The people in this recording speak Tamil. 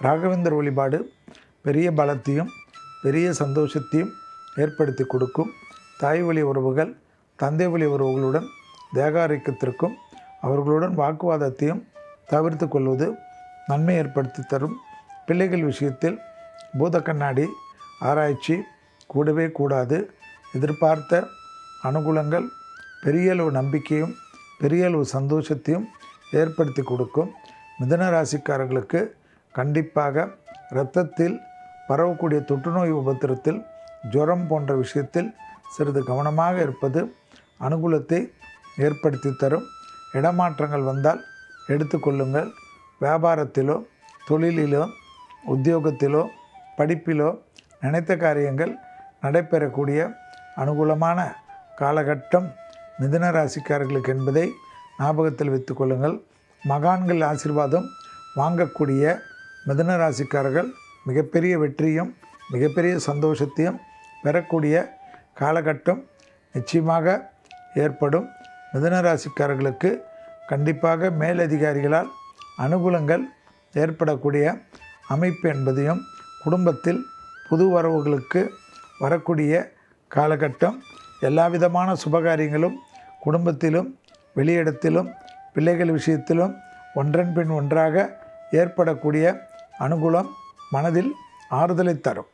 ராகவேந்தர் வழிபாடு பெரிய பலத்தையும் பெரிய சந்தோஷத்தையும் ஏற்படுத்தி கொடுக்கும். தாய் வழி உறவுகள், தந்தை வழி உறவுகளுடன் தேகாரிக்கத்திற்கும் அவர்களுடன் வாக்குவாதத்தையும் தவிர்த்து கொள்வது நன்மை ஏற்படுத்தி தரும். பிள்ளைகள் விஷயத்தில் பூத கண்ணாடி ஆராய்ச்சி கூடவே கூடாது. எதிர்பார்த்த அனுகூலங்கள் பெரிய அளவு நம்பிக்கையும் பெரிய அளவு சந்தோஷத்தையும் ஏற்படுத்தி கொடுக்கும். மிதுன ராசிக்காரர்களுக்கு கண்டிப்பாக இரத்தத்தில் பரவக்கூடிய தொற்றுநோய் உபத்திரத்தில் ஜுரம் போன்ற விஷயத்தில் சிறிது கவனமாக இருப்பது அனுகூலத்தை ஏற்படுத்தி தரும். இடமாற்றங்கள் வந்தால் எடுத்துக்கொள்ளுங்கள். வியாபாரத்திலோ தொழிலிலோ உத்தியோகத்திலோ படிப்பிலோ நினைத்த காரியங்கள் நடைபெறக்கூடிய அனுகூலமான காலகட்டம் மிதுன ராசிக்காரர்களுக்கு என்பதை ஞாபகத்தில் வைத்து கொள்ளுங்கள். மகான்கள் ஆசீர்வாதம் வாங்கக்கூடிய மிதுன ராசிக்காரர்கள் மிகப்பெரிய வெற்றியும் மிகப்பெரிய சந்தோஷத்தையும் பெறக்கூடிய காலகட்டம் நிச்சயமாக ஏற்படும். மிதுன ராசிக்காரர்களுக்கு கண்டிப்பாக மேலதிகாரிகளால் அனுகூலங்கள் ஏற்படக்கூடிய அமைப்பு என்பதையும், குடும்பத்தில் புது வரவுகளுக்கு வரக்கூடிய காலகட்டம், எல்லா விதமான சுபகாரியங்களும் குடும்பத்திலும் வெளியிடத்திலும் பிள்ளைகள் விஷயத்திலும் ஒன்றன் பின் ஒன்றாக ஏற்படக்கூடிய அனுகூலம் மனதில் ஆறுதலை தரும்.